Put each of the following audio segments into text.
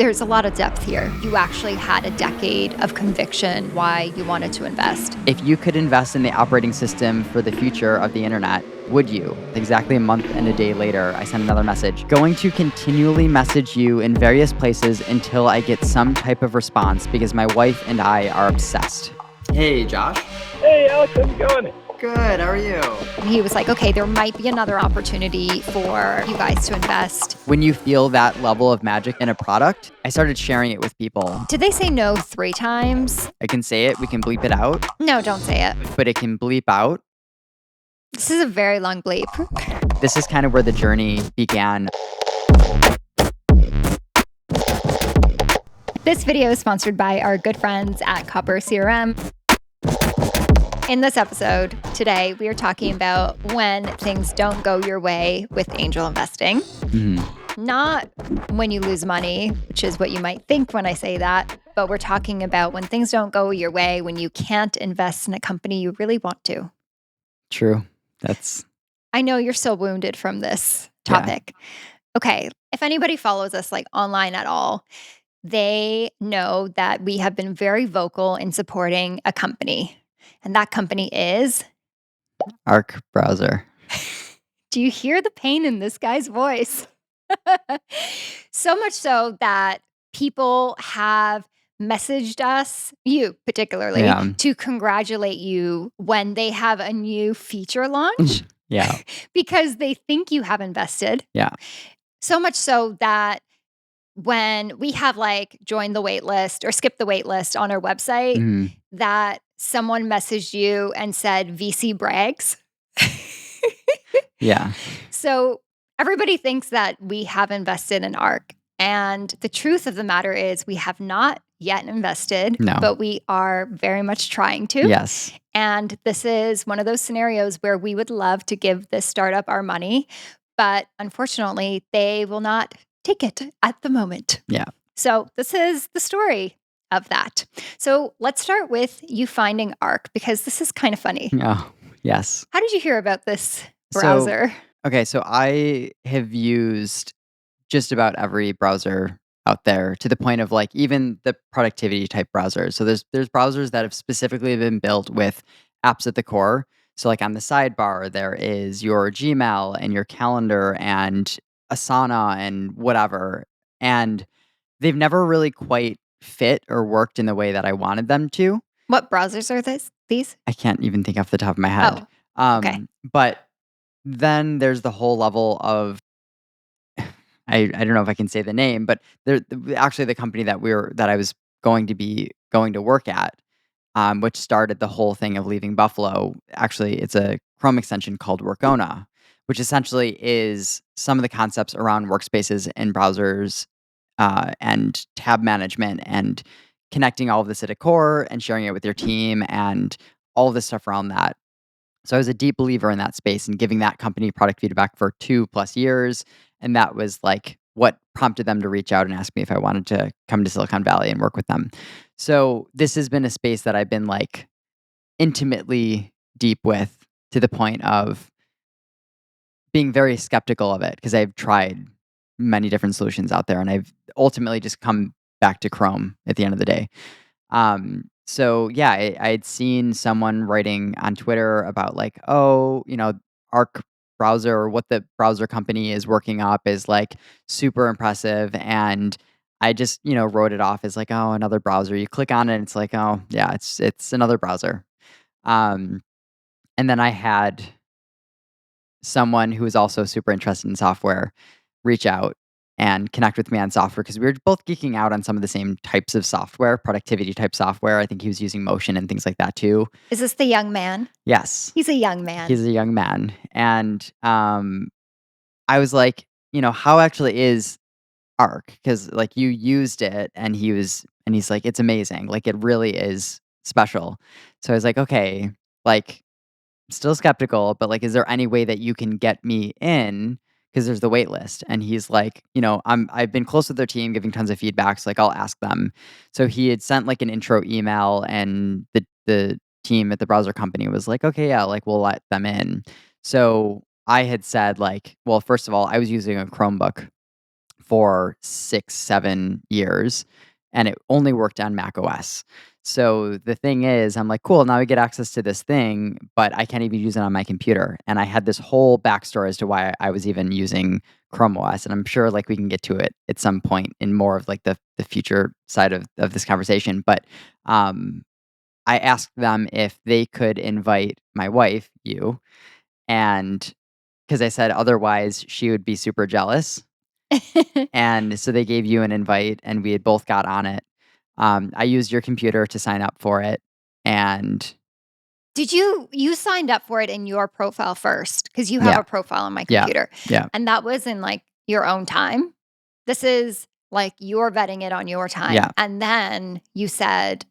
There's a lot of depth here. You actually had a decade of conviction why you wanted to invest. If you could invest in the operating system for the future of the internet, would you? Exactly a month and a day later, I sent another message. Going to continually message you in various places until I get some type of response because my wife and I are obsessed. Hey, Josh. Hey, Alex, how's it going? Good, how are you? He was like, okay, there might be another opportunity for you guys to invest. When you feel that level of magic in a product, I started sharing it with people. Did they say no 3 times? I can say it, we can bleep it out, No, don't say it. but it can bleep out. This is a very long bleep. This is kind of where the journey began. This video is sponsored by our good friends at Copper CRM. In this episode today, we are talking about when things don't go your way with angel investing. Not when you lose money, which is what you might think when I say that, but we're talking about when things don't go your way, when you can't invest in a company you really want to. True. I know you're still wounded from this topic. Yeah. Okay, if anybody follows us like online at all, they know that we have been very vocal in supporting a company. And that company is? Arc Browser. Do you hear the pain in this guy's voice? So much so that people have messaged us, you particularly, to congratulate you when they have a new feature launch. Yeah. Because they think you have invested. Yeah. So much so that when we have like join the wait list or skip the wait list on our website, that someone messaged you and said VC brags. Yeah. So everybody thinks that we have invested in ARC. And the truth of the matter is we have not yet invested, but we are very much trying to. Yes. And this is one of those scenarios where we would love to give this startup our money, but unfortunately, they will not take it at the moment. Yeah. So this is the story of that. So let's start with you finding ARC because this is kind of funny. Oh, yes. How did you hear about this browser? So I have used just about every browser out there to the point of like even the productivity type browsers. So there's browsers that have specifically been built with apps at the core. So like on the sidebar, there is your Gmail and your calendar and Asana and whatever. And they've never really quite fit or worked in the way that I wanted them to. What browsers are these? I can't even think off the top of my head. Okay. But then there's the whole level of I don't know if I can say the name, but actually the company that I was going to work at, which started the whole thing of leaving Buffalo. Actually, it's a Chrome extension called Workona, which essentially is some of the concepts around workspaces and browsers and tab management and connecting all of this at a core and sharing it with your team and all of this stuff around that. So I was a deep believer in that space and giving that company product feedback for 2+ years. And that was like what prompted them to reach out and ask me if I wanted to come to Silicon Valley and work with them. So this has been a space that I've been like intimately deep with to the point of being very skeptical of it because I've tried many different solutions out there and I've ultimately just come back to Chrome at the end of the day. So yeah, I had seen someone writing on Twitter about like, Arc browser or what the browser company is working up is like super impressive. And I just, wrote it off as like, oh, another browser. You click on it and it's like, oh yeah, it's another browser. And then I had someone who was also super interested in software reach out and connect with me on software because we were both geeking out on some of the same types of software, productivity type software. I think he was using Motion and things like that too. Is this the young man? Yes. He's a young man. He's a young man. And I was like, how actually is Arc? Because like you used it and he's like, it's amazing. Like it really is special. So I was like, okay, like still skeptical, but like, is there any way that you can get me in? Because there's the wait list. And he's like, I've been close with their team, giving tons of feedback. So like, I'll ask them. So he had sent like an intro email and the team at the browser company was like, okay, yeah, like we'll let them in. So I had said like, well, first of all, I was using a Chromebook for 6, 7 years, and it only worked on macOS. So the thing is, I'm like, cool, now I get access to this thing, but I can't even use it on my computer. And I had this whole backstory as to why I was even using ChromeOS. And I'm sure like we can get to it at some point in more of like the future side of this conversation. But I asked them if they could invite my wife, you, and because I said otherwise she would be super jealous. And so they gave you an invite and we had both got on it. I used your computer to sign up for it. And Did you signed up for it in your profile first? Because you have Yeah. a profile on my Yeah. computer. Yeah. And that was in like your own time. This is like you're vetting it on your time. Yeah. And then you said,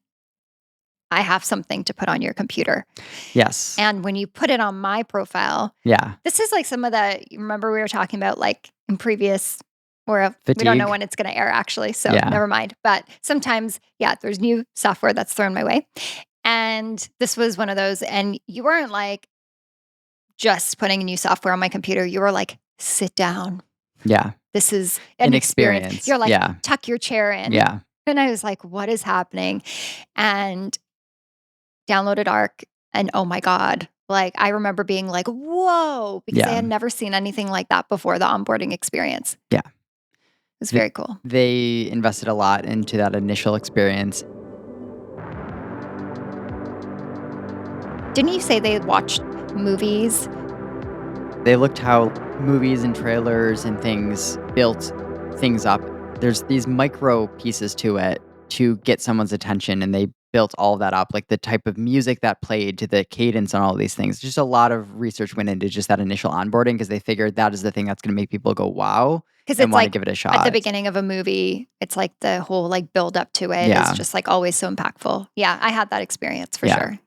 I have something to put on your computer. Yes. And when you put it on my profile, Yeah. this is like some of the, you remember we were talking about like in previous, or we don't know Fatigue. when it's going to air actually. So Yeah. never mind. But sometimes, yeah, there's new software that's thrown my way. And this was one of those. And you weren't like just putting new software on my computer. You were like, sit down. Yeah. This is an experience. You're like, Yeah. tuck your chair in. Yeah. And I was like, what is happening? And downloaded ARC. And oh my God, like I remember being like, whoa, because I Yeah. had never seen anything like that before, the onboarding experience. Yeah. It was very cool. They invested a lot into that initial experience. Didn't you say they watched movies? They looked how movies and trailers and things built things up. There's these micro pieces to it to get someone's attention, and they built all that up, like the type of music that played to the cadence and all of these things. Just a lot of research went into just that initial onboarding because they figured that is the thing that's going to make people go, wow, Because and it's want to like give it a shot. at the beginning of a movie, it's like the whole like build up to it Yeah. is just like always so impactful. Yeah, I had that experience for Yeah. sure.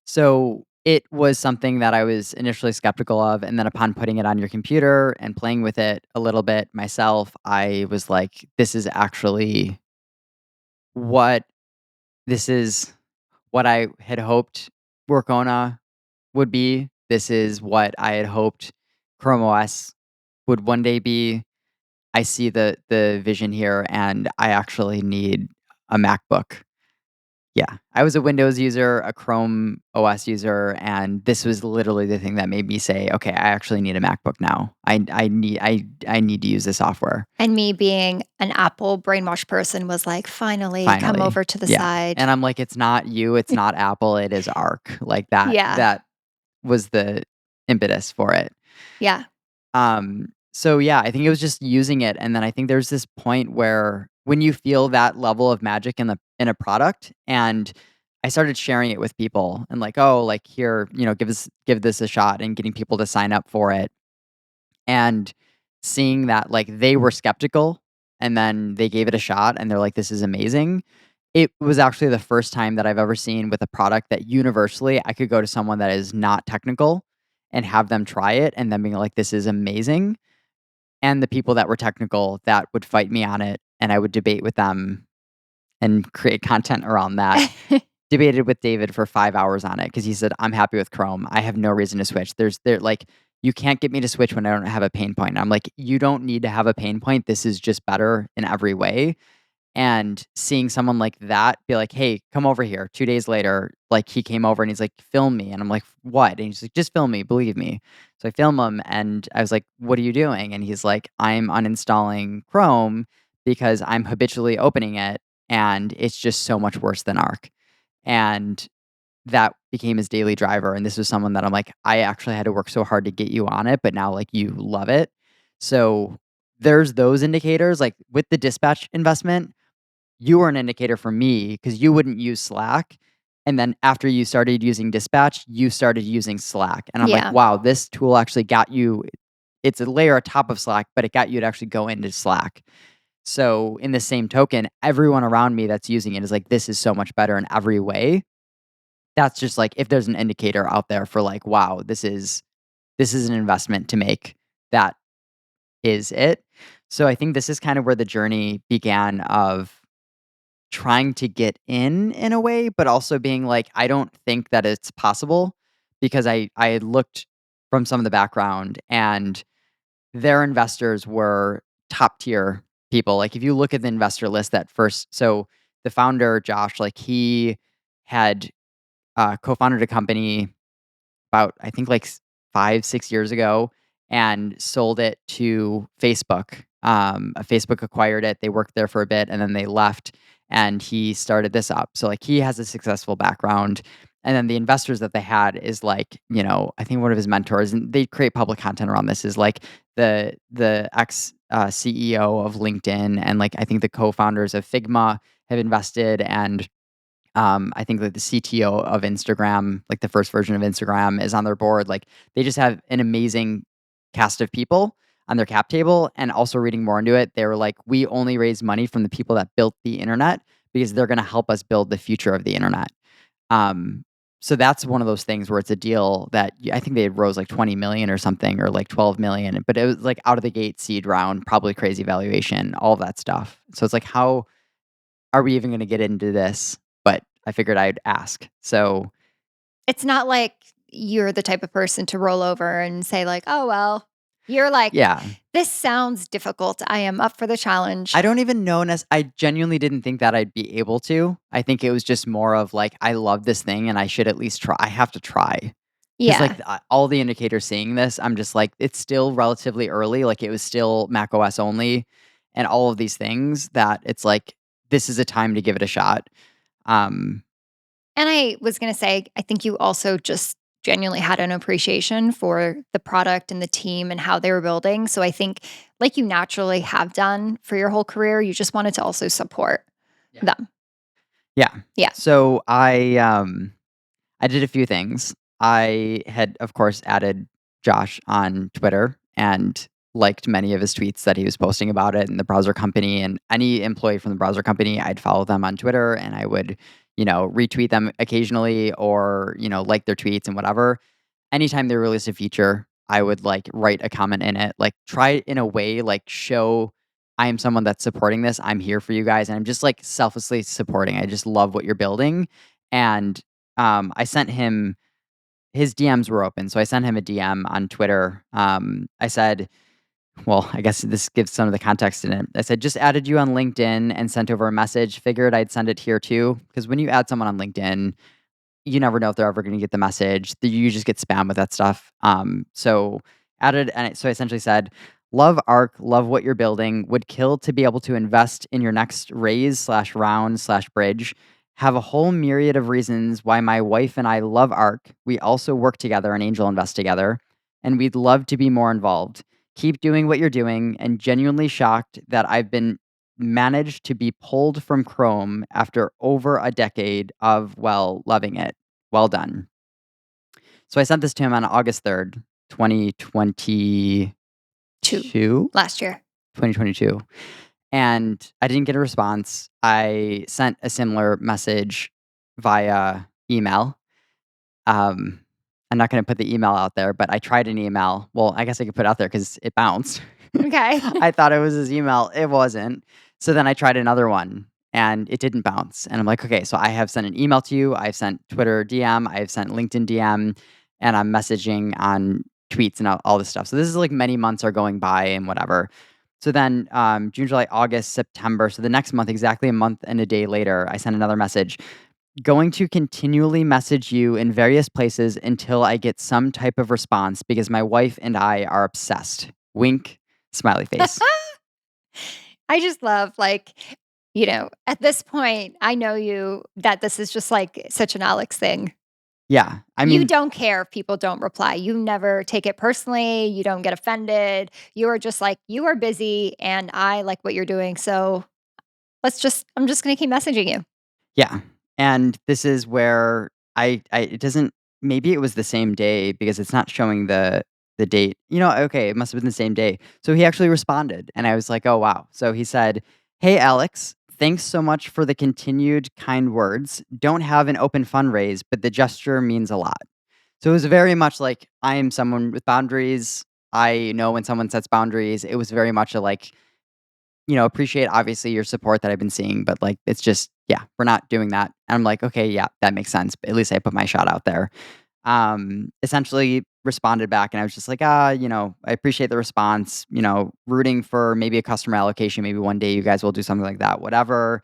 So it was something that I was initially skeptical of. And then upon putting it on your computer and playing with it a little bit myself, I was like, this is actually what I had hoped Workona would be. This is what I had hoped ChromeOS would one day be. I see the vision here, and I actually need a MacBook. Yeah, I was a Windows user, a Chrome OS user, and this was literally the thing that made me say, "Okay, I actually need a MacBook now. I need to use this software." And me being an Apple brainwashed person was like, finally come Finally. over to the Yeah. side. And I'm like, "It's not you, it's not Apple, it is Arc." Like that. Yeah. That was the impetus for it. Yeah. So yeah, I think it was just using it, and then I think there's this point where when you feel that level of magic in a product, and I started sharing it with people and like, oh, like here, give this a shot, and getting people to sign up for it, and seeing that like they were skeptical, and then they gave it a shot, and they're like, this is amazing. It was actually the first time that I've ever seen with a product that universally I could go to someone that is not technical and have them try it, and then being like, this is amazing. And the people that were technical that would fight me on it, and I would debate with them and create content around that. Debated with David for 5 hours on it because he said, "I'm happy with Chrome. I have no reason to switch." You can't get me to switch when I don't have a pain point. And I'm like, "You don't need to have a pain point. This is just better in every way." And seeing someone like that be like, "Hey, come over here." 2 days later, like he came over and he's like, "Film me." And I'm like, "What?" And he's like, "Just film me, believe me." So I film him and I was like, "What are you doing?" And he's like, "I'm uninstalling Chrome because I'm habitually opening it and it's just so much worse than Arc." And that became his daily driver. And this was someone that I'm like, I actually had to work so hard to get you on it, but now like you love it. So there's those indicators. Like with the dispatch investment, you were an indicator for me because you wouldn't use Slack. And then after you started using Dispatch, you started using Slack. And I'm Yeah. like, wow, this tool actually got you, it's a layer atop of Slack, but it got you to actually go into Slack. So in the same token, everyone around me that's using it is like, this is so much better in every way. That's just like, if there's an indicator out there for like, wow, this is an investment to make, that is it. So I think this is kind of where the journey began of trying to get in a way, but also being like, I don't think that it's possible because I had looked from some of the background and their investors were top tier people. Like if you look at the investor list that first, so the founder, Josh, like he had co-founded a company about, I think, like 5, 6 years ago and sold it to Facebook. Facebook acquired it. They worked there for a bit and then they left and he started this up. So like he has a successful background. And then the investors that they had is like, I think one of his mentors, and they create public content around this, is like the ex CEO of LinkedIn, and like I think the co-founders of Figma have invested, and I think that the CTO of Instagram, like the first version of Instagram, is on their board. Like they just have an amazing cast of people on their cap table. And also reading more into it, they were like, we only raise money from the people that built the internet because they're going to help us build the future of the internet. So that's one of those things where it's a deal that I think they rose like 20 million or something, or like 12 million, but it was like out of the gate seed round, probably crazy valuation, all of that stuff. So it's like, how are we even going to get into this? But I figured I'd ask. So It's not like you're the type of person to roll over and say like, "Oh, well." You're like, yeah, "This sounds difficult. I am up for the challenge." I don't even know. I genuinely didn't think that I'd be able to. I think it was just more of like, I love this thing and I should at least try. I have to try. Because Yeah. like all the indicators seeing this, I'm just like, it's still relatively early. Like it was still macOS only and all of these things that it's like, this is a time to give it a shot. Um, And I was going to say, I think you also just genuinely had an appreciation for the product and the team and how they were building. So I think, like you naturally have done for your whole career, you just wanted to also support Yeah. them. Yeah. Yeah. So I did a few things. I had, of course, added Josh on Twitter and liked many of his tweets that he was posting about it and the browser company, and any employee from the browser company, I'd follow them on Twitter and I would, retweet them occasionally, or, like their tweets and whatever. Anytime they release a feature, I would like write a comment in it, like try it in a way, like show I am someone that's supporting this. I'm here for you guys. And I'm just like selflessly supporting. I just love what you're building. And I sent him, his DMs were open. So I sent him a DM on Twitter. I said, well, I guess this gives some of the context in it. I said, just added you on LinkedIn and sent over a message. Figured I'd send it here too. Because when you add someone on LinkedIn, you never know if they're ever going to get the message. You just get spam with that stuff. So added, and so I essentially said, love Arc, love what you're building. Would kill to be able to invest in your next raise/round/bridge. Have a whole myriad of reasons why my wife and I love Arc. We also work together and angel invest together, and we'd love to be more involved. Keep doing what you're doing, and genuinely shocked that I've been managed to be pulled from Chrome after over a decade of, well, loving it. Well done. So I sent this to him on August 3rd, 2022. Last year. 2022. And I didn't get a response. I sent a similar message via email. I'm not going to put the email out there, but I tried an email. Well, I guess I could put it out there because it bounced. Okay. I thought it was his email. It wasn't. So then I tried another one and it didn't bounce. And I'm like, okay, so I have sent an email to you. I've sent Twitter DM. I've sent LinkedIn DM, and I'm messaging on tweets and all this stuff. So this is like many months are going by and whatever. So then June, July, August, September. So the next month, exactly a month and a day later, I sent another message. Going to continually message you in various places until I get some type of response because my wife and I are obsessed. Wink, smiley face. I just love, like, at this point, I know you that this is just like such an Alex thing. Yeah. I You mean, don't care if people don't reply. You never take it personally. You don't get offended. You are just like, you are busy and I like what you're doing. So I'm just going to keep messaging you. yeah. And this is where it doesn't, maybe it was the same day because it's not showing the date. Okay, it must have been the same day. So he actually responded and I was like, oh, wow. So he said, hey, Alex, thanks so much for the continued kind words. Don't have an open fundraise, but the gesture means a lot. So it was very much like, I am someone with boundaries. I know when someone sets boundaries. It was very much a like, appreciate obviously your support that I've been seeing, but like, it's just, yeah, we're not doing that. And I'm like, okay, yeah, that makes sense. But at least I put my shot out there. essentially responded back, and I was just like, I appreciate the response, rooting for maybe a customer allocation. Maybe one day you guys will do something like that, whatever.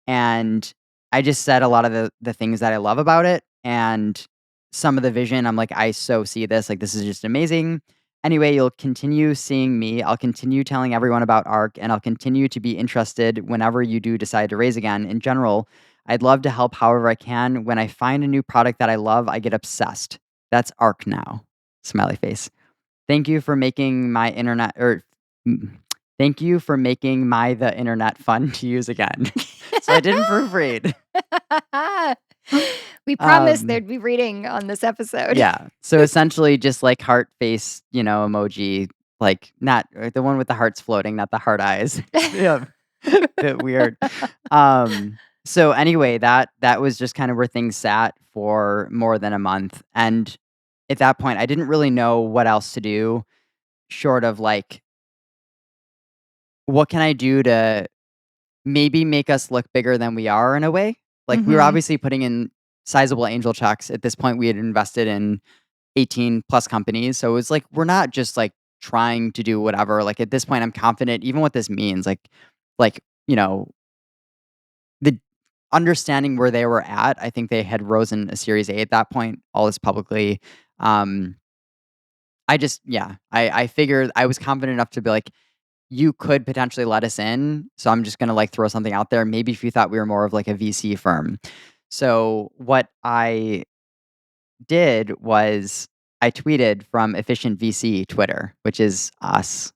And I just said a lot of the things that I love about it and some of the vision. I'm like, I so see this. Like, this is just amazing. Anyway, you'll continue seeing me. I'll continue telling everyone about ARC, and I'll continue to be interested whenever you do decide to raise again. In general, I'd love to help however I can. When I find a new product that I love, I get obsessed. That's ARC now. Smiley face. Thank you for making my internet or mm, thank you for making the internet fun to use again. So I didn't proofread. We promised Um, there'd be reading on this episode. yeah. So essentially just like heart face, emoji, like not the one with the hearts floating, not the heart eyes. Yeah. Bit weird. So anyway, that was just kind of where things sat for more than a month. And at that point, I didn't really know what else to do short of like, what can I do to maybe make us look bigger than we are in a way? Like we were Mhm. obviously putting in sizable angel checks. At this point, we had invested in 18 plus companies. So it was like, we're not just like trying to do whatever. Like at this point, I'm confident, even what this means, like, the understanding where they were at. I think they had risen a Series A at that point, all this publicly. Um, I figured I was confident enough to be like, you could potentially let us in. So I'm just gonna like throw something out there. Maybe if you thought we were more of like a VC firm. So what I did was I tweeted from Efficient VC Twitter, which is us.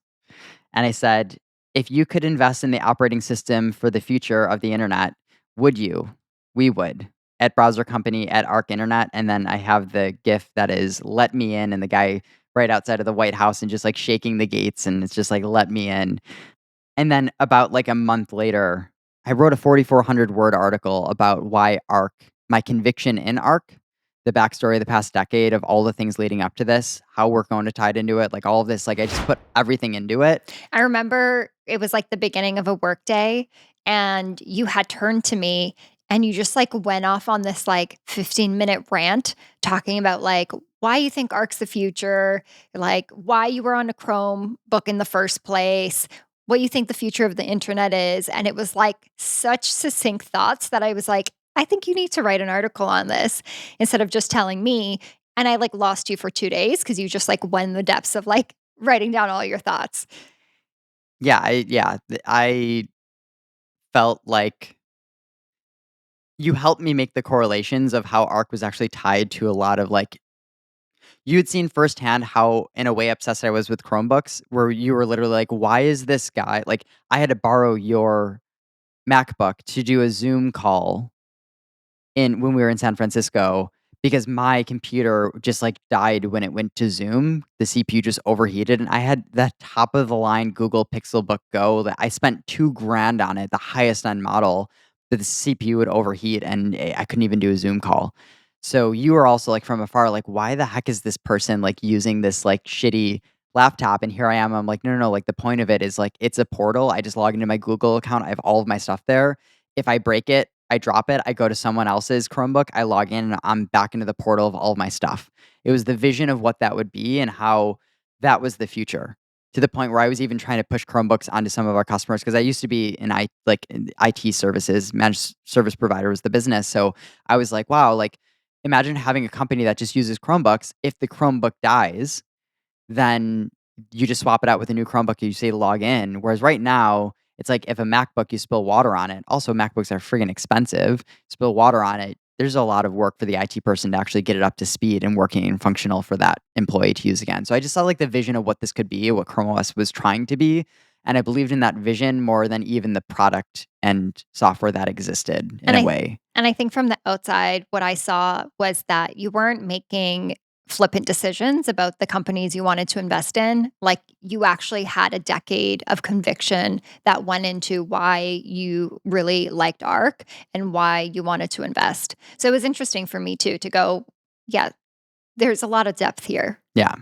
And I said, if you could invest in the operating system for the future of the internet, would you? We would. At browser company at Arc Internet. And then I have the GIF that is let me in and the guy right outside of the White House and just like shaking the gates and it's just like let me in. And then about like a month later, I wrote a 4,400 word article about why ARC, my conviction in ARC, the backstory of the past decade of all the things leading up to this, how Workona tied into it, like all of this, like I just put everything into it. I remember it was like the beginning of a work day and you had turned to me and you just like went off on this like 15-minute rant talking about like why you think Arc's the future, like why you were on a Chrome book in the first place, what you think the future of the internet is. And it was like such succinct thoughts that I was like, I think you need to write an article on this instead of just telling me. And I like lost you for 2 days because you just like went in the depths of like writing down all your thoughts. I felt like you helped me make the correlations of how ARC was actually tied to a lot of like you had seen firsthand how, in a way, obsessed I was with Chromebooks, where you were literally like, why is this guy like I had to borrow your MacBook to do a Zoom call in when we were in San Francisco because my computer just like died when it went to Zoom. The CPU just overheated, and I had that top of the line Google Pixelbook Go that I spent 2 grand on it, the highest end model, but the CPU would overheat and I couldn't even do a Zoom call. So you were also like from afar, like, why the heck is this person like using this like shitty laptop? And here I am. I'm like, no, no, no. Like the point of it is like it's a portal. I just log into my Google account. I have all of my stuff there. If I break it, I drop it, I go to someone else's Chromebook, I log in, and I'm back into the portal of all of my stuff. It was the vision of what that would be and how that was the future, to the point where I was even trying to push Chromebooks onto some of our customers because I used to be in IT services, managed service provider was the business. So I was like, wow, like imagine having a company that just uses Chromebooks. If the Chromebook dies, then you just swap it out with a new Chromebook, you say log in. Whereas right now, it's like if a MacBook, you spill water on it. Also, MacBooks are friggin' expensive. Spill water on it. There's a lot of work for the IT person to actually get it up to speed and working and functional for that employee to use again. So I just saw like the vision of what this could be, what ChromeOS was trying to be. And I believed in that vision more than even the product and software that existed in And a I way. and I think from the outside, what I saw was that you weren't making flippant decisions about the companies you wanted to invest in. Like you actually had a decade of conviction that went into why you really liked ARC and why you wanted to invest. So it was interesting for me too to go, yeah, there's a lot of depth here. Yeah.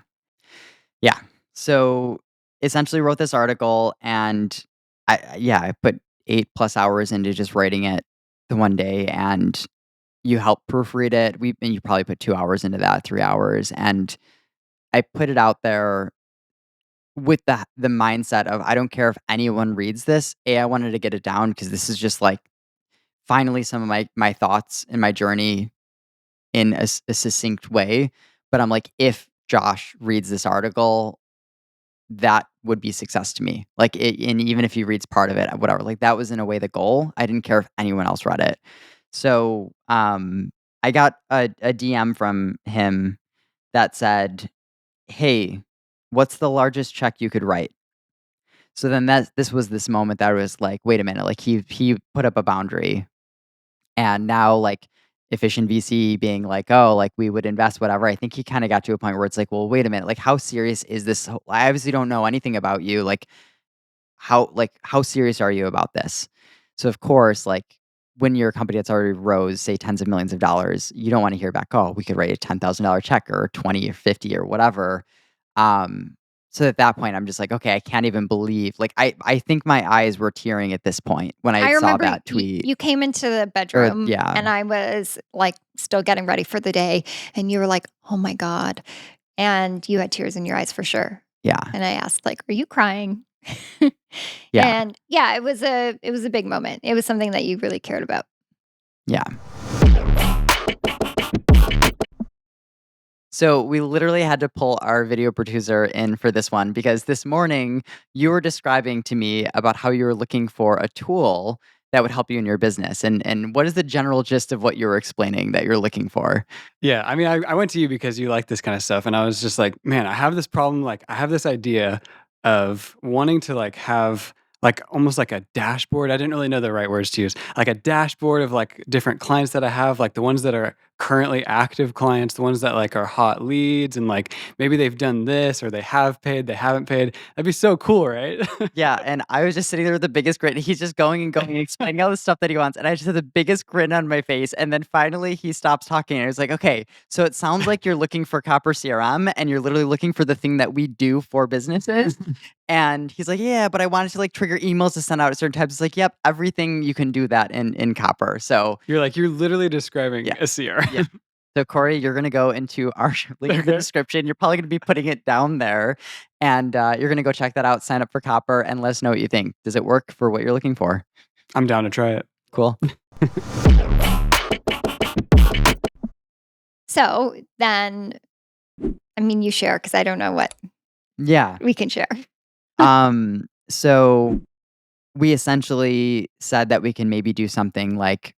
Yeah. So essentially wrote this article and I put 8 plus hours into just writing it the one day. And you help proofread it. And you probably put 2 hours into that, 3 hours, and I put it out there with the mindset of, I don't care if anyone reads this. I wanted to get it down because this is just, like, finally some of my thoughts and my journey in a succinct way, but I'm like, if Josh reads this article, that would be success to me. Like, and even if he reads part of it, whatever, like, that was in a way the goal. I didn't care if anyone else read it. So, I got a DM from him that said, "Hey, what's the largest check you could write?" So then this was this moment that I was like, "Wait a minute," like, he put up a boundary. And now, like, efficient VC being like, "Oh, like, we would invest whatever." I think he kinda got to a point where it's like, "Well, wait a minute, like, how serious is this? I obviously don't know anything about you, how serious are you about this?" So, of course, like, when you're a company that's already rose, say, tens of millions of dollars, you don't wanna hear back, "Oh, we could write a $10,000 check or 20 or 50 or whatever." Um, so at that point, I'm just like, "Okay, I can't even believe," like, I think my eyes were tearing at this point when I I saw remember that tweet. you came into the Or bedroom yeah, and I was like still getting ready for the day and you were like, "Oh my God." And you had tears in your eyes for sure. yeah, And I asked like, "Are you crying?" yeah, And yeah, it was a big moment. It was something that you really cared about. yeah. So we literally had to pull our video producer in for this one because this morning you were describing to me about how you were looking for a tool that would help you in your business. And what is the general gist of what you were explaining that you're looking for? Yeah, I mean, I went to you because you like this kind of stuff, and I was just like, man, I have this problem. Like, I have this idea of wanting to like have like almost like a dashboard. I didn't really know the right words to use. Like a dashboard of like different clients that I have, like the ones that are currently active clients, the ones that like are hot leads, and like maybe they've done this or they have paid, they haven't paid. That'd be so cool, right? Yeah, and I was just sitting there with the biggest grin. He's just going and going and explaining all the stuff that he wants, and I just had the biggest grin on my face. And then finally, he stops talking, and I was like, "Okay, so it sounds like you're looking for Copper CRM, and you're literally looking for the thing that we do for businesses." And he's like, "Yeah, but I wanted to like trigger emails to send out at certain times." It's like, "Yep, everything you can do that in Copper." So You're literally describing yeah, a CR. yeah. So Corey, you're gonna go into our link in the Okay. description. You're probably gonna be putting it down there, and you're gonna go check that out. Sign up for Copper, and let us know what you think. Does it work for what you're looking for? I'm down to try it. Cool. So then, I mean, you share because I don't know what Yeah. we can share. So we essentially said that we can maybe do something like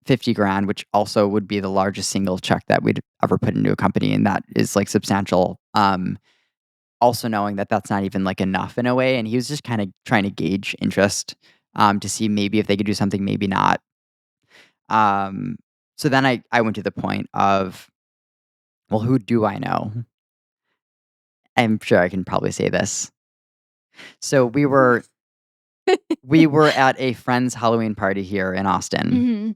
50 grand, which also would be the largest single check that we'd ever put into a company, and that is like substantial. Also knowing that that's not even like enough in a way, and he was just kind of trying to gauge interest, to see maybe if they could do something, maybe not. Um, so then I went to the point of, well, who do I know? I'm sure I can probably say this. So we were at a friend's Halloween party here in Austin, Mhm.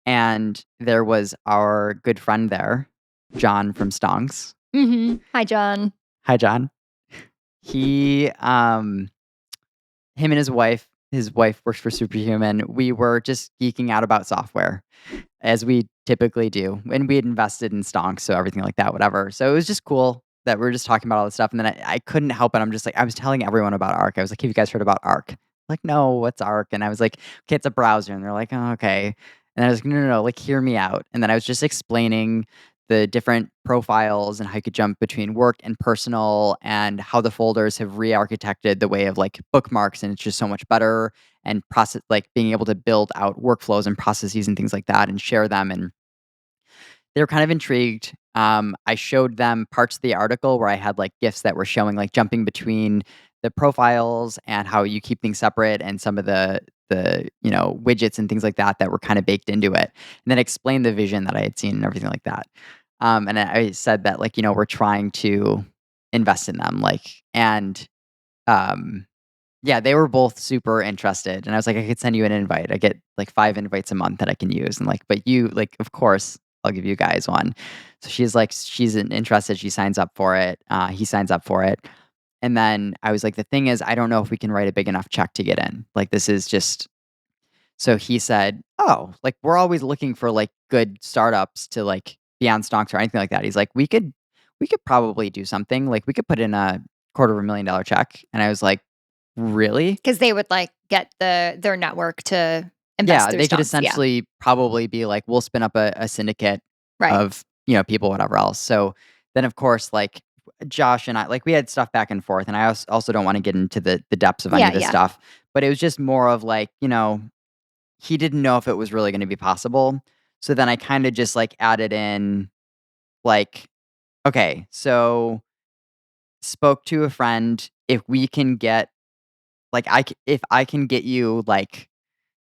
and there was our good friend there, John from Stonks. Mhm. Hi, John. Hi, John. He, him and his wife works for Superhuman. We were just geeking out about software, as we typically do, and we had invested in Stonks, so everything like that, whatever. So it was just cool that we are just talking about all this stuff, and then I couldn't help it. I'm just like, I was telling everyone about Arc. I was like, "Have you guys heard about Arc?" Like, "No, what's Arc?" And I was like, "Okay, it's a browser." And they're like, "Oh, okay." And I was like, "No, no, no, like, hear me out." And then I was just explaining the different profiles and how you could jump between work and personal, and how the folders have re-architected the way of like bookmarks, and it's just so much better, and process, like, being able to build out workflows and processes and things like that and share them. And they were kind of intrigued. I showed them parts of the article where I had like GIFs that were showing like jumping between the profiles and how you keep things separate, and some of the widgets and things like that that were kind of baked into it, and then explained the vision that I had seen and everything like that. And I said that, like, we're trying to invest in them, like, and um yeah, they were both super interested, and I was like, "I could send you an invite. I get, like, 5 invites a month that I can use," and, like, "But you, like, of course, I'll give you guys one." So she's like, she's interested, she signs up for it, he signs up for it, and then I was like, "The thing is, I don't know if we can write a big enough check to get in. Like, this is just." So he said, "Oh, like we're always looking for like good startups to like be on stonks or anything like that." He's like, "We could probably do something. Like we could put in a $250,000 check." And I was like, "Really?" Because they would like get their network to invest Yeah, their they could stonks. Yeah. essentially probably be like, "We'll spin up a syndicate Right. of, people, whatever else." So then, of course, like Josh and I, like we had stuff back and forth, and I also don't want to get into the depths of any Yeah. of this Yeah. stuff, but it was just more of like, he didn't know if it was really going to be possible. So then I kind of just like added in, like, okay, so spoke to a friend. If we can get, like, if I can get you like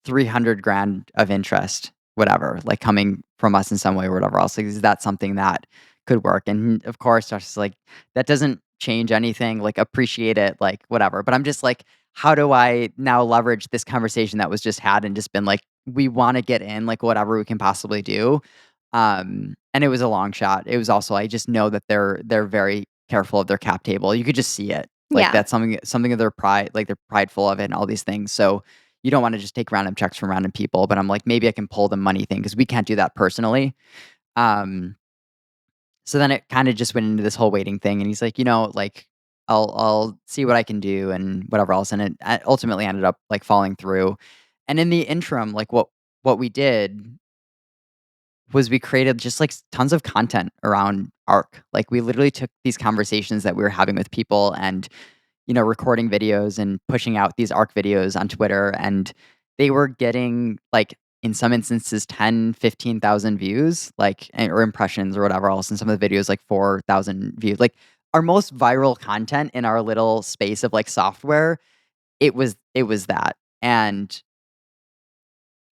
300 grand of interest, whatever, like coming from us in some way or whatever else. Like, is that something that could work? And of course, Josh is like, that doesn't change anything. Like, appreciate it, like, whatever. But I'm just like, how do I now leverage this conversation that was just had and just been like, we want to get in, like, whatever we can possibly do. And it was a long shot. It was also, I just know that they're very careful of their cap table. You could just see it. Like, Yeah. that's something of their pride, like they're prideful of it and all these things. So you don't wanna just take random checks from random people, but I'm like, maybe I can pull the money thing because we can't do that personally. Um, so then it kinda just went into this whole waiting thing, and he's like, like, I'll see what I can do and whatever else, and it ultimately ended up, like, falling through. And in the interim, like, what we did was we created just, like, tons of content around ARC. Like, we literally took these conversations that we were having with people and recording videos and pushing out these ARC videos on Twitter, and they were getting, like, in some instances, 10, 15,000 views, like, or impressions or whatever else, and some of the videos, like, 4,000 views. Like, our most viral content in our little space of, like, software, it was that, and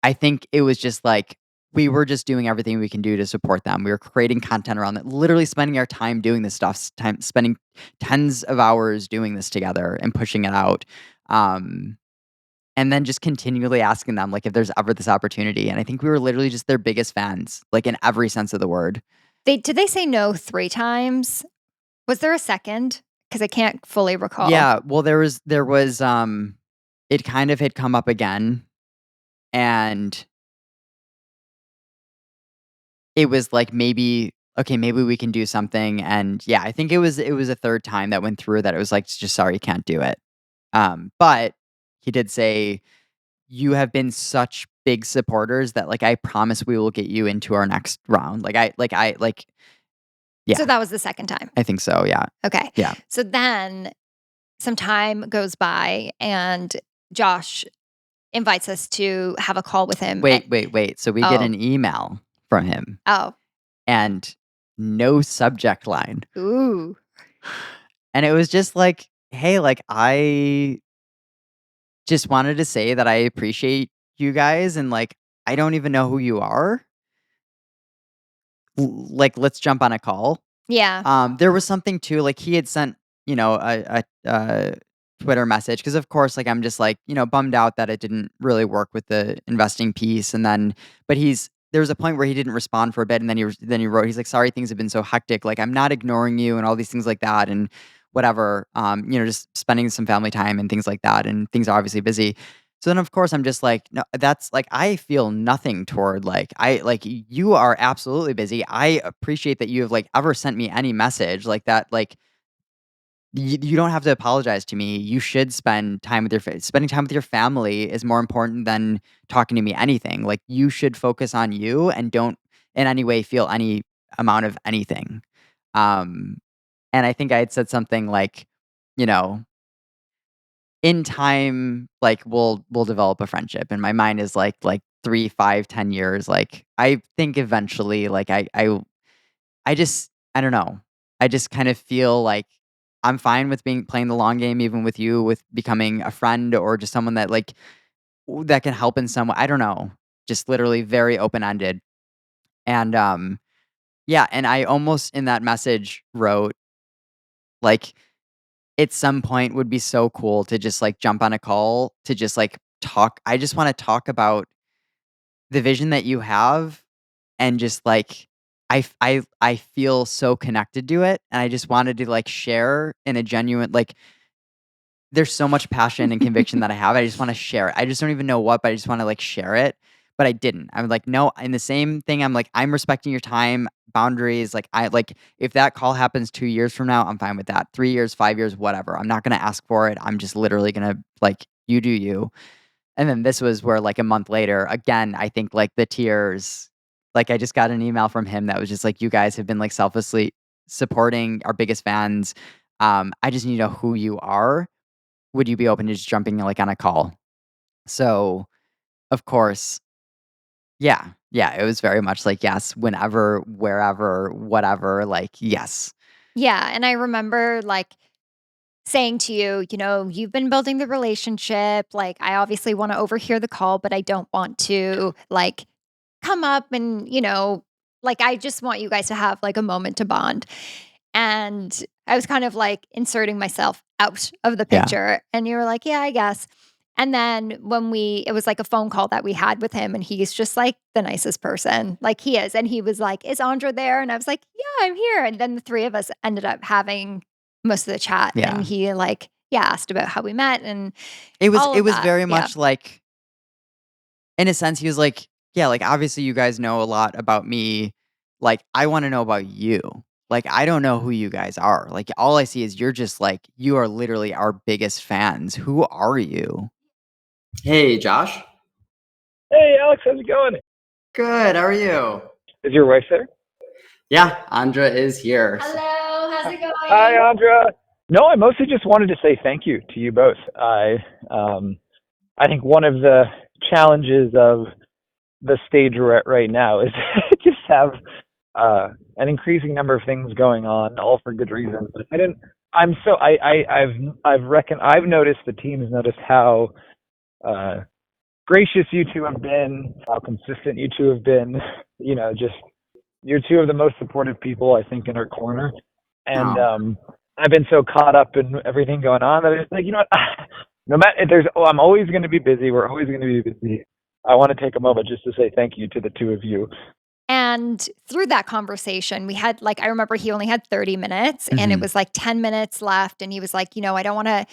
I think it was just, like, we were just doing everything we can do to support them. We were creating content around it, literally spending our time doing this stuff, spending tens of hours doing this together and pushing it out. Um, and then just continually asking them, like, if there's ever this opportunity. And I think we were literally just their biggest fans, like, in every sense of the word. Did they say no 3 times? Was there a second? Because I can't fully recall. Yeah, well, there was, it kind of had come up again, and it was like, maybe, okay, maybe we can do something. And yeah, I think it was a third time that went through that it was like, just sorry, you can't do it. But he did say, you have been such big supporters that, like, I promise we will get you into our next round. Yeah, So that was the second time. I think so. Yeah. Okay. Yeah. So then some time goes by and Josh invites us to have a call with him. Wait. So we get Oh. an email from him Oh. and no subject line. Ooh. And it was just like, hey, like, I just wanted to say that I appreciate you guys, and, like, I don't even know who you are. Like, let's jump on a call. Yeah. There was something too, like, he had sent, a Twitter message because, of course, like, I'm just like, bummed out that it didn't really work with the investing piece. And then, but there was a point where he didn't respond for a bit, and then he wrote, he's like, sorry, things have been so hectic. Like, I'm not ignoring you, and all these things like that, and whatever. Just spending some family time and things like that, and things are obviously busy. So then, of course, I'm just like, no, that's like, I feel nothing toward, like, you are absolutely busy. I appreciate that you have, like, ever sent me any message like that. Like, you don't have to apologize to me. You should spend time with spending time with your family is more important than talking to me anything. Like, you should focus on you and don't in any way feel any amount of anything. Um, and I think I had said something like, you know, in time, like, we'll develop a friendship. And my mind is like 3, 5, 10 years. Like, I think eventually, like, I don't know. I just kind of feel like I'm fine with playing the long game, even with you, with becoming a friend or just someone that, like, that can help in some way. I don't know. Just literally very open ended. And yeah, and I almost in that message wrote, like, at some point would be so cool to just, like, jump on a call to just, like, talk. I just want to talk about the vision that you have, and just, like, I feel so connected to it, and I just wanted to, like, share in a genuine, like, there's so much passion and conviction that I have. I just want to share it. I just don't even know what, but I just want to like share it. But I didn't. I'm like, no, in the same thing, I'm like, I'm respecting your time, boundaries. Like, if that call happens 2 years from now, I'm fine with that. 3 years, 5 years, whatever. I'm not going to ask for it. I'm just literally going to, like, you do you. And then this was where, like, a month later, again, I think, like, the tears, like, I just got an email from him that was just like, you guys have been, like, selflessly supporting our biggest fans. I just need to know who you are. Would you be open to just jumping, like, on a call? So, of course, yeah. Yeah, it was very much like, yes, whenever, wherever, whatever, like, yes. Yeah, and I remember, like, saying to you, "You've been building the relationship, like, I obviously wanna overhear the call, but I don't want to, like, come up and, like, I just want you guys to have, like, a moment to bond." And I was kind of, like, inserting myself out of the Yeah. picture, and you were like, "Yeah, I guess." And then it was like a phone call that we had with him, and he's just, like, the nicest person, like, he is, and he was like, "Is Andra there?" And I was like, "Yeah, I'm here." And then the 3 of us ended up having most of the chat, and Yeah. he, like, yeah, asked about how we met and It was all it of was that. very Yeah. much like, in a sense, he was like, yeah, like, obviously you guys know a lot about me. Like, I wanna know about you. Like, I don't know who you guys are. Like, all I see is you're just like, you are literally our biggest fans. Who are you? Hey, Josh. Hey, Alex, how's it going? Good. How are you? Is your wife there? Yeah, Andra is here. Hello, how's it going? Hi, Andra. No, I mostly just wanted to say thank you to you both. I think one of the challenges of the stage we're at right now is just have an increasing number of things going on, all for good reasons. I didn't. I'm so I've noticed, the team has noticed how gracious you two have been, how consistent you two have been. Just you're two of the most supportive people I think in our corner, and Oh. I've been so caught up in everything going on that it's like, you know what, no matter I'm always going to be busy. We're always going to be busy. I want to take a moment just to say thank you to the two of you. And through that conversation, we had I remember he only had 30 minutes and it Mhm. was like 10 minutes left. And he was like, I don't want to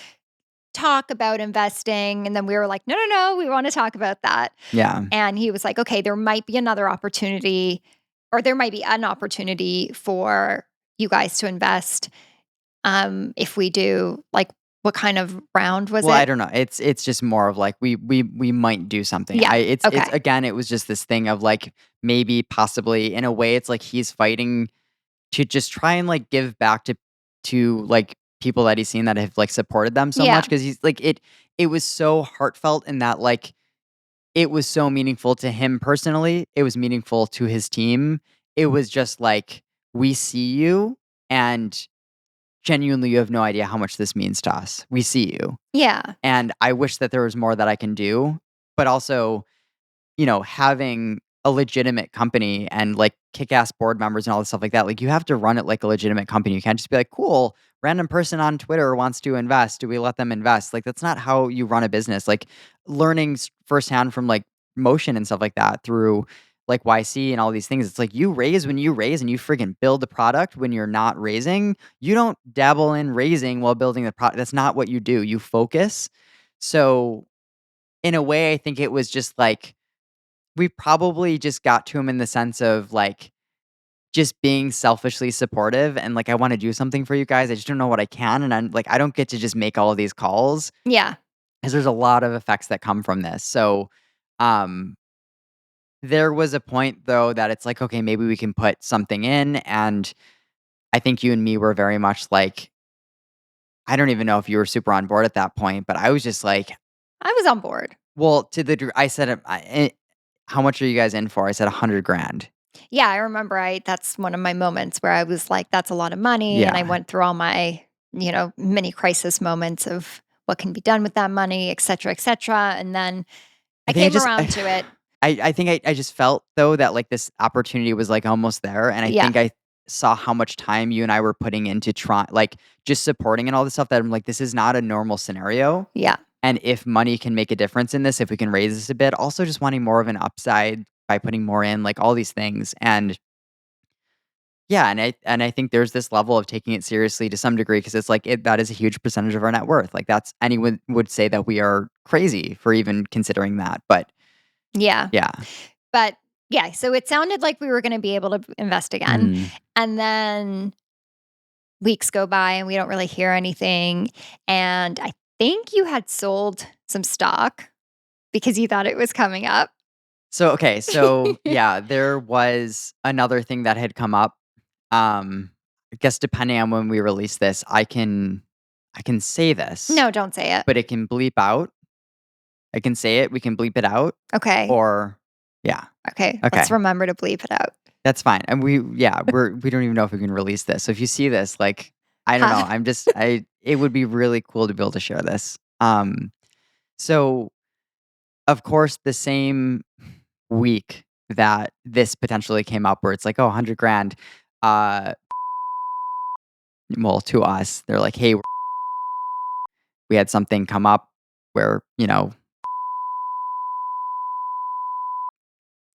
talk about investing. And then we were like, no, no, no, we want to talk about that. Yeah. And he was like, okay, there might be another opportunity, or there might be an opportunity for you guys to invest. If we do, like, what kind of round was Well, I it? don't know. It's just more of like we might do something. Yeah. It's Okay. again, it was just this thing of like maybe possibly in a way it's like he's fighting to just try and like give back to like people that he's seen that have like supported them so Yeah. much because he's like it was so heartfelt in that like it was so meaningful to him personally. It was meaningful to his team. It was just like we see you and genuinely you have no idea how much this means to us. We see you. Yeah. And I wish that there was more that I can do, but also, having a legitimate company and like kick-ass board members and all this stuff like that, like you have to run it like a legitimate company. You can't just be like, cool, random person on Twitter wants to invest. Do we let them invest? Like that's not how you run a business. Like learning firsthand from like motion and stuff like that through like YC and all these things. It's like you raise when you raise and you friggin' build the product when you're not raising. You don't dabble in raising while building the product. That's not what you do. You focus. So in a way, I think it was just like we probably just got to him in the sense of like just being selfishly supportive and like I want to do something for you guys. I just don't know what I can. And I'm like, I don't get to just make all of these calls Yeah. because there's a lot of effects that come from this. So um there was a point though that it's like, okay, maybe we can put something in. And I think you and me were very much like, I don't even know if you were super on board at that point, but I was just like, I was on board. well, I said, how much are you guys in for? I said 100 grand. Yeah, I remember that's one of my moments where I was like, that's a lot of money. And I Yeah. went through all my, mini crisis moments of what can be done with that money, et cetera, et cetera. And then I I think I came just, around to it. I think I just felt though that like this opportunity was like almost there. And I Yeah. think I saw how much time you and I were putting into like just supporting and all this stuff that I'm like, this is not a normal scenario. Yeah. And if money can make a difference in this, if we can raise this a bit, also just wanting more of an upside by putting more in, like all these things. And Yeah, and I think there's this level of taking it seriously to some degree because it's like that is a huge percentage of our net worth. Like that's anyone would say that we are crazy for even considering that. But Yeah. yeah. But yeah, so it sounded like we were going to be able to invest again. Mm. And then weeks go by and we don't really hear anything. And I think you had sold some stock because you thought it was coming up. So yeah, there was another thing that had come up. I guess depending on when we release this, I can say this. No, don't say it. But it can bleep out. I can say it, we can bleep it out. Okay. Or yeah. Okay. Okay. Let's remember to bleep it out. That's fine. And we don't even know if we can release this. So if you see this, like, I don't know. It would be really cool to be able to share this. So of course the same week that this potentially came up where it's like, oh, 100 grand, well, to us, they're like, hey, we had something come up where,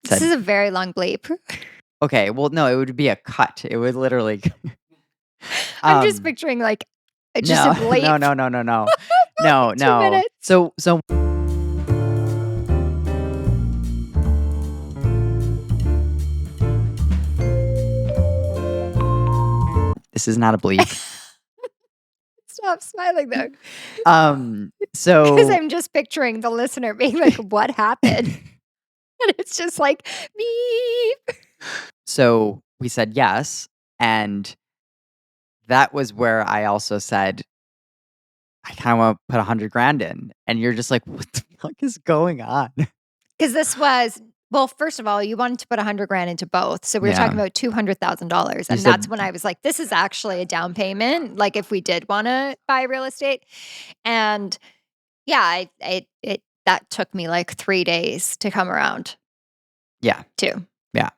This is a very long bleep. Okay, well, no, it would be a cut. It would literally. I'm just picturing like just a bleep. No. 2 minutes. So this is not a bleep. Stop smiling though. So Because I'm just picturing the listener being like, what happened? And it's just like, beep. So we said yes. And that was where I also said, I kind of want to put 100 grand in. And you're just like, what the fuck is going on? Because this was, well, first of all, you wanted to put 100 grand into both. So we were talking about $200,000. And that's when I was like, this is actually a down payment. Like if we did want to buy real estate. And yeah, that took me like 3 days to come around. Yeah. Too. Yeah.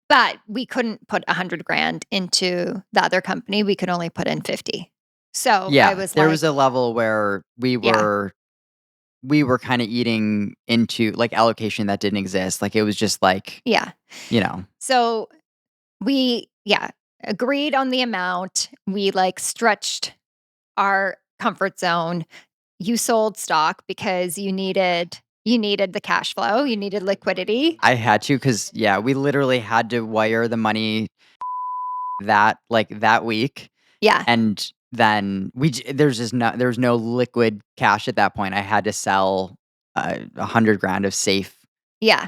But we couldn't put 100 grand into the other company. We could only put in 50. So yeah, I was there like, was a level where we were kind of eating into like allocation that didn't exist. Like it was just like, So we, agreed on the amount. We like stretched our comfort zone. You sold stock because you needed the cash flow. You needed liquidity. I had to because, we literally had to wire the money that week. Yeah. And then there was no liquid cash at that point. I had to sell 100 grand of safe. Yeah.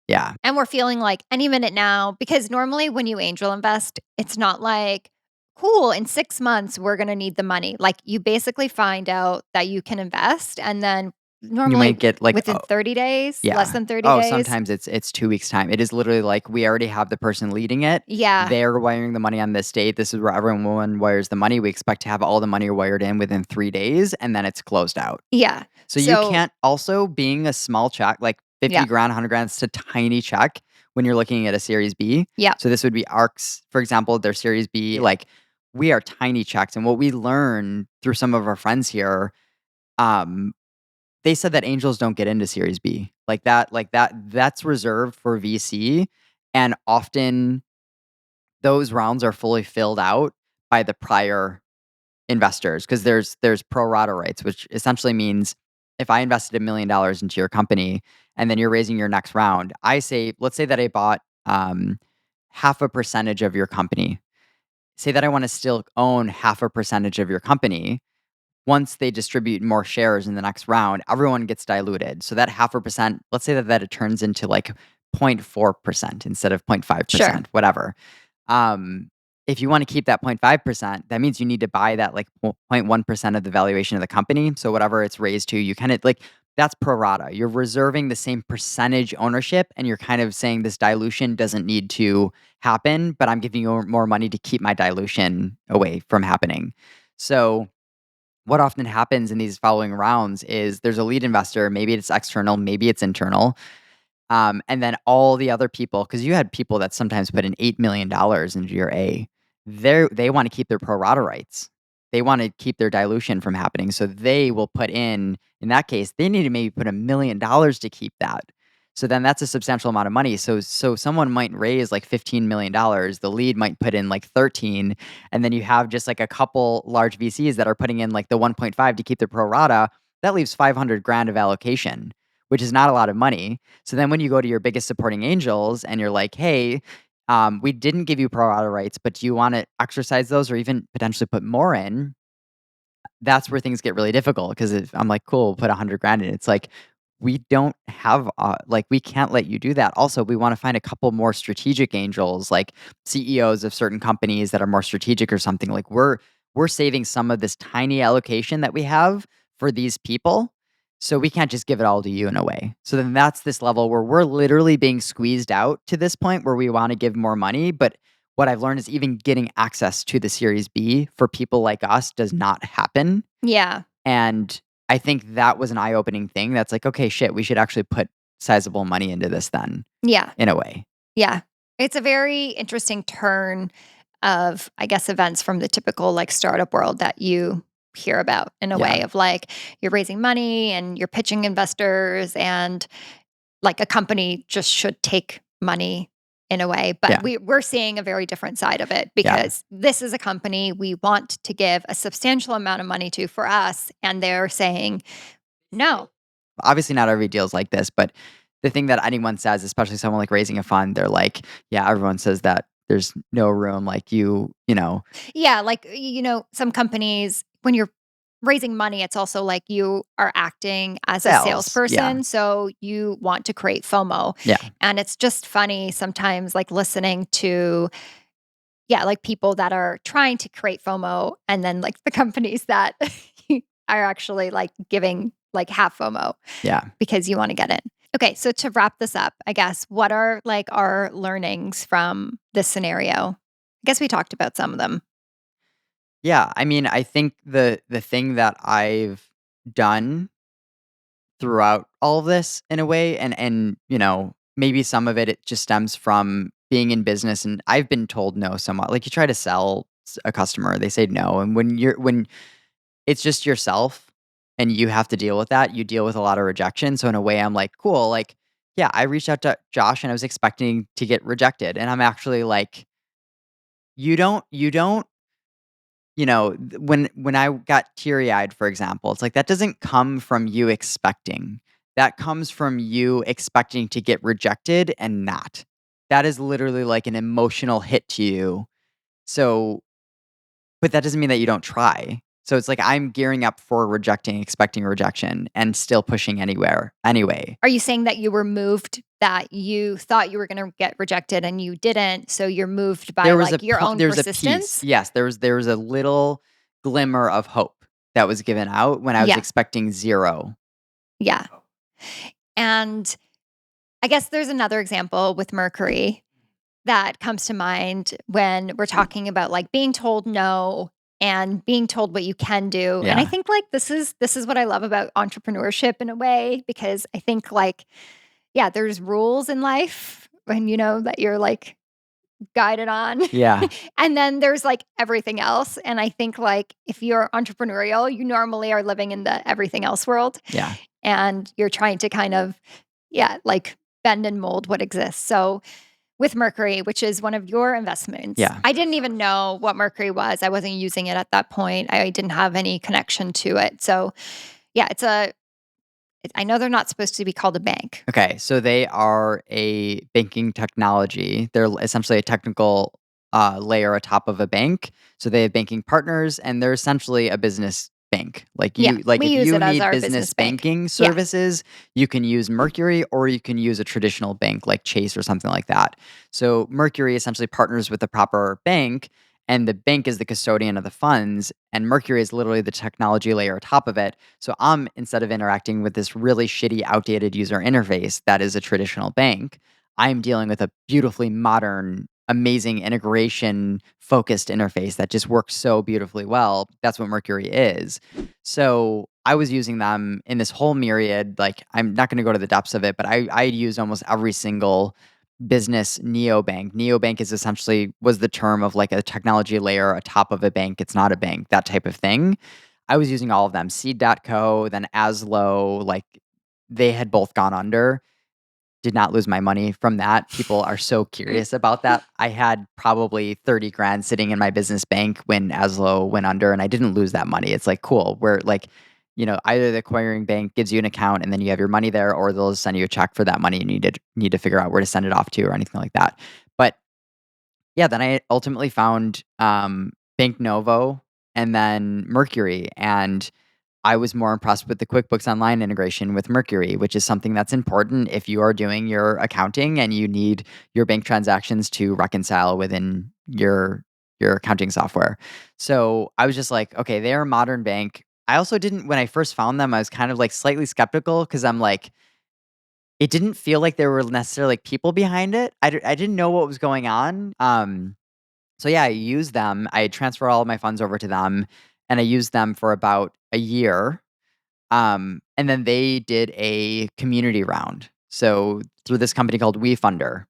Yeah. And we're feeling like any minute now, because normally when you angel invest, it's not like, cool, in 6 months, we're going to need the money. Like you basically find out that you can invest and then normally you might get like within 30 days, less than 30 days. days. Sometimes it's 2 weeks time. It is literally like we already have the person leading it. Yeah. They're wiring the money on this date. This is where everyone wires the money. We expect to have all the money wired in within 3 days and then it's closed out. Yeah. So you can't also, being a small check, like 50 grand, 100 grand, it's a tiny check when you're looking at a Series B. Yeah. So this would be ARC's, for example, their Series B. Like we are tiny checks. And what we learned through some of our friends here, they said that angels don't get into Series B. That's reserved for VC. And often those rounds are fully filled out by the prior investors because there's pro rata rights, which essentially means if I invested $1 million into your company and then you're raising your next round, let's say that I bought half a percentage of your company. Say that I want to still own half a percentage of your company. Once they distribute more shares in the next round, everyone gets diluted. So that 0.5%, let's say that it turns into like 0.4% instead of 0.5%, whatever. If you want to keep that 0.5%, that means you need to buy that like 0.1% of the valuation of the company. So whatever it's raised to, you kind of like, that's pro rata. You're reserving the same percentage ownership and you're kind of saying this dilution doesn't need to happen, but I'm giving you more money to keep my dilution away from happening. So what often happens in these following rounds is there's a lead investor, maybe it's external, maybe it's internal. And then all the other people, because you had people that sometimes put in $8 million into your A, they want to keep their pro rata rights. They want to keep their dilution from happening. So they will put in that case, they need to maybe put $1 million to keep that. So then that's a substantial amount of money. So someone might raise like $15 million. The lead might put in like 13, and then you have just like a couple large VCs that are putting in like the 1.5 to keep the pro rata. That leaves 500 grand of allocation, which is not a lot of money. So then when you go to your biggest supporting angels and you're like, hey, we didn't give you pro rata rights, but do you want to exercise those or even potentially put more in? That's where things get really difficult, because if I'm like, cool, put 100 grand in, it's like, we don't have, like, we can't let you do that. Also, we want to find a couple more strategic angels, like CEOs of certain companies that are more strategic or something. Like, we're saving some of this tiny allocation that we have for these people. So we can't just give it all to you in a way. So then that's this level where we're literally being squeezed out to this point where we want to give more money. But what I've learned is even getting access to the Series B for people like us does not happen. Yeah. And I think that was an eye-opening thing. That's like, okay, shit, we should actually put sizable money into this then, Yeah. in a way. Yeah. It's a very interesting turn of, I guess, events from the typical like startup world that you hear about, in a way of like, you're raising money and you're pitching investors, and like a company just should take money in a way. But Yeah. we're seeing a very different side of it, because this is a company we want to give a substantial amount of money to for us, and they're saying no. Obviously, not every deal is like this, but the thing that anyone says, especially someone like raising a fund, they're like, yeah, everyone says that there's no room, like you know. Yeah, like, some companies, when you're raising money, it's also like you are acting as a Sales, salesperson. So you want to create FOMO. Yeah. And it's just funny sometimes, like listening to, like people that are trying to create FOMO, and then like the companies that are actually like giving like half FOMO Yeah. because you want to get in. Okay, so to wrap this up, I guess, what are like our learnings from this scenario? I guess we talked about some of them. Yeah, I mean, I think the thing that I've done throughout all of this in a way, and maybe some of it just stems from being in business, and I've been told no somewhat. Like, you try to sell a customer, they say no, and when it's just yourself and you have to deal with that, you deal with a lot of rejection. So in a way, I'm like, cool, like, yeah, I reached out to Josh and I was expecting to get rejected, and I'm actually like, you don't when I got teary-eyed, for example, it's like, that doesn't come from you expecting. That comes from you expecting to get rejected and not. That is literally like an emotional hit to you. So, but that doesn't mean that you don't try. So it's like, I'm gearing up for expecting rejection, and still pushing anyway. Are you saying that you were moved, that you thought you were going to get rejected and you didn't? So you're moved by like your own There's a persistence? piece. Yes, there was a little glimmer of hope that was given out when I was Yeah. expecting zero. Yeah. And I guess there's another example with Mercury that comes to mind when we're talking about like being told no and being told what you can do. And I Yeah. think like this is what I love about entrepreneurship in a way, because I think like, yeah, there's rules in life when you know that you're like guided on. Yeah. And then there's like everything else. And I think like if you're entrepreneurial, you normally are living in the everything else world, Yeah. and you're trying to kind of, like bend and mold what exists. So with Mercury, which is one of your investments, Yeah. I didn't even know what Mercury was. I wasn't using it at that point. I didn't have any connection to it. So yeah, I know they're not supposed to be called a bank. Okay, so they are a banking technology. They're essentially a technical layer atop of a bank. So they have banking partners, and they're essentially a business bank. Like, Yeah, like we if use you it as need our business business bank. banking Yeah. services, you can use Mercury, or you can use a traditional bank like Chase or something like that. So Mercury essentially partners with the proper bank, and the bank is the custodian of the funds, and Mercury is literally the technology layer atop of it. So I'm, instead of interacting with this really shitty, outdated user interface that is a traditional bank, I'm dealing with a beautifully modern, amazing integration focused interface that just works so beautifully well. That's what Mercury is. So I was using them in this whole myriad. Like, I'm not going to go to the depths of it, but I used almost every single business neobank. Neobank is essentially, was the term of like a technology layer atop of a bank. It's not a bank, that type of thing. I was using all of them. Seed.co, then Aslo, like, they had both gone under. did not lose my money from that. People are so curious about that. I had probably 30 grand sitting in my business bank when Aslo went under, and I didn't lose that money. It's like, cool. Where like, either the acquiring bank gives you an account and then you have your money there, or they'll send you a check for that money and you need to figure out where to send it off to or anything like that. But yeah, then I ultimately found Bank Novo and then Mercury, and I was more impressed with the QuickBooks Online integration with Mercury, which is something that's important if you are doing your accounting and you need your bank transactions to reconcile within your accounting software. So I was just like, okay, they're a modern bank. I also didn't, when I first found them, I was kind of like slightly skeptical because I'm like, it didn't feel like there were necessarily like people behind it. I didn't know what was going on. So yeah, I used them. I transferred all of my funds over to them, and I used them for about a year. And then they did a community round. So through this company called WeFunder,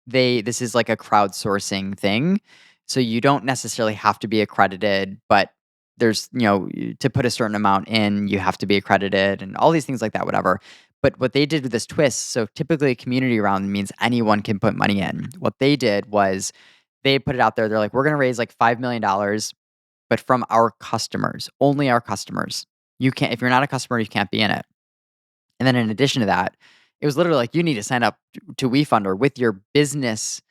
this is like a crowdsourcing thing. So you don't necessarily have to be accredited, but there's, to put a certain amount in, you have to be accredited and all these things like that, whatever. But what they did with this twist, so typically a community round means anyone can put money in. What they did was they put it out there. They're like, we're going to raise like $5 million, but from our customers, only our customers. You can't, if you're not a customer, you can't be in it. And then in addition to that, it was literally like, you need to sign up to WeFunder with your business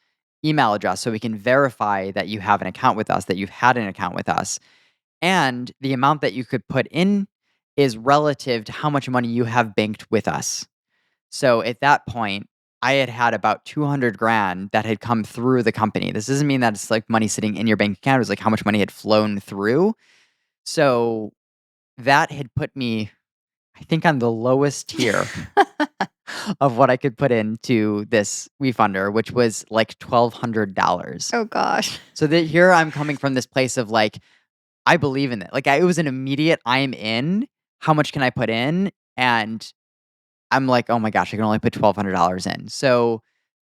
email address so we can verify that you have an account with us, that you've had an account with us. And the amount that you could put in is relative to how much money you have banked with us. So at that point, I had about 200 grand that had come through the company. This doesn't mean that it's like money sitting in your bank account. It was like how much money had flown through. So that had put me, I think, on the lowest tier of what I could put into this WeFunder, which was like $1,200. Oh gosh. So that here I'm coming from this place of like, I believe in it. Like it was an immediate, I'm in. How much can I put in? And I'm like, oh my gosh, I can only put $1,200 in. So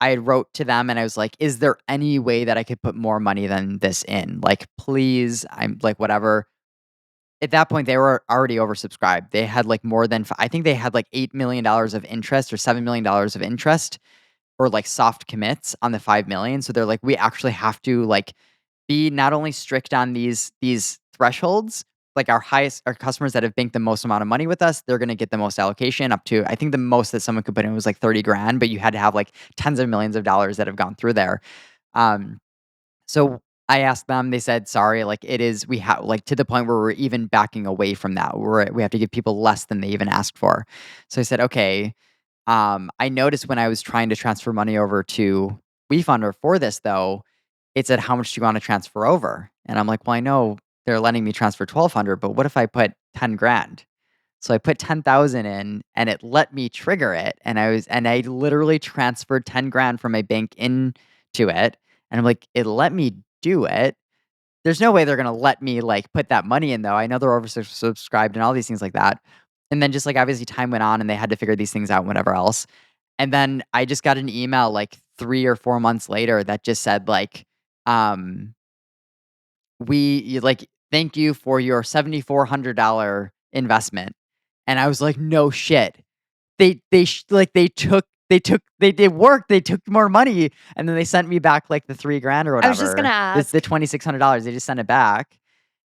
I wrote to them and I was like, is there any way that I could put more money than this in? Like, please, I'm like, whatever. At that point, they were already oversubscribed. They had like more than, I think they had like $8 million of interest or $7 million of interest or like soft commits on the 5 million. So they're like, we actually have to like be not only strict on these thresholds, like our customers that have banked the most amount of money with us, they're going to get the most allocation up to, I think the most that someone could put in was like 30 grand, but you had to have like tens of millions of dollars that have gone through there. So I asked them, they said, sorry, like it is, we have like to the point where we're even backing away from that. We have to give people less than they even asked for. So I said, okay. I noticed when I was trying to transfer money over to WeFunder for this though, it said, how much do you want to transfer over? And I'm like, well, I know they're letting me transfer 1,200, but what if I put 10 grand? So I put 10,000 in and it let me trigger it. And I literally transferred 10 grand from my bank into it. And I'm like, it let me do it. There's no way they're going to let me like put that money in though. I know they're oversubscribed and all these things like that. And then just like obviously time went on and they had to figure these things out and whatever else. And then I just got an email like 3 or 4 months later that just said like, thank you for your $7,400 investment. And I was like, no shit. They did work. They took more money and then they sent me back like the 3 grand or whatever. I was just going to ask. The $2,600. They just sent it back.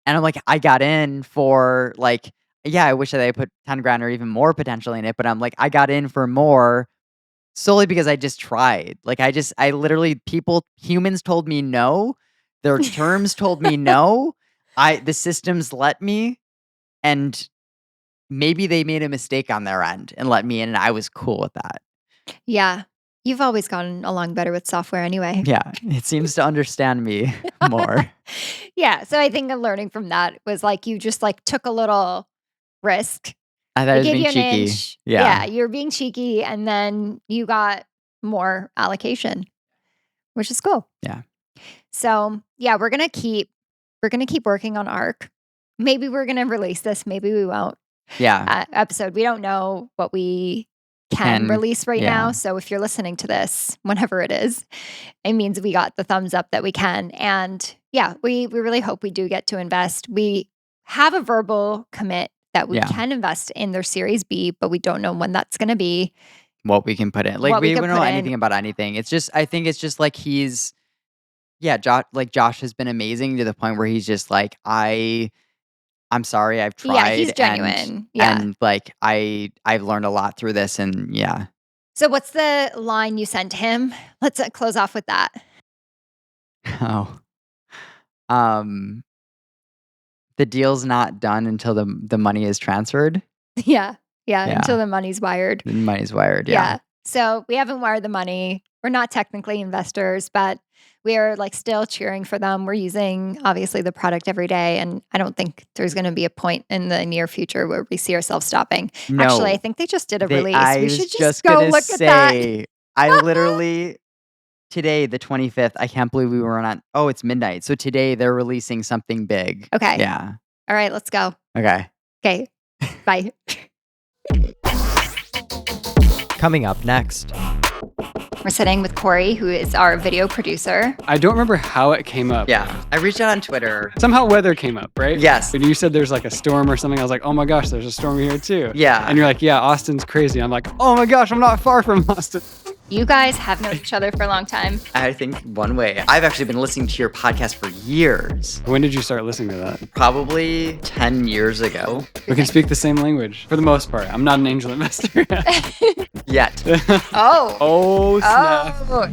And I'm like, I got in for like, yeah, I wish that I put 10 grand or even more potentially in it, but I'm like, I got in for more solely because I just tried. Like I literally, humans told me no. Their terms told me no. The systems let me, and maybe they made a mistake on their end and let me in, and I was cool with that. Yeah. You've always gotten along better with software anyway. Yeah. It seems to understand me more. Yeah. So I think learning from that was like you just like took a little risk. I thought They I was gave being you an cheeky. inch. Yeah. You were being cheeky and then you got more allocation, which is cool. Yeah. So yeah, we're gonna keep working on ARC. Maybe we're gonna release this, maybe we won't. Yeah. Episode. We don't know what we can release right now. So if you're listening to this, whenever it is, it means we got the thumbs up that we can. And yeah, we really hope we do get to invest. We have a verbal commit that we can invest in their Series B, but we don't know when that's going to be. what we can put in. Like What we we could don't know put in. anything about anything. It's just I think it's just like he's Josh has been amazing to the point where he's just like I'm sorry, I've tried. Yeah, he's genuine. Yeah. And like I've learned a lot through this, and yeah. So what's the line you sent him? Let's close off with that. Oh. The deal's not done until the money is transferred. Yeah. Yeah. Until the money's wired. The money's wired. Yeah. So we haven't wired the money. We're not technically investors, but we are like still cheering for them. We're using obviously the product every day, and I don't think there's going to be a point in the near future where we see ourselves stopping. No. Actually, I think they just did a release. We was should just go gonna look at that. say, I literally today, the 25th, I can't believe we were on. Oh, it's midnight. So today they're releasing something big. Okay. Yeah. All right, let's go. Okay. Okay. Bye. Coming up next. We're sitting with Corey, who is our video producer. I don't remember how it came up. Yeah. I reached out on Twitter. Somehow weather came up, right? Yes. And you said there's like a storm or something. I was like, oh my gosh, there's a storm here too. Yeah. And you're like, yeah, Austin's crazy. I'm like, oh my gosh, I'm not far from Austin. You guys have known each other for a long time. I think one way. I've actually been listening to your podcast for years. When did you start listening to that? Probably 10 years ago. We can speak the same language for the most part. I'm not an angel investor. Yet. Oh. Oh, snap. Oh.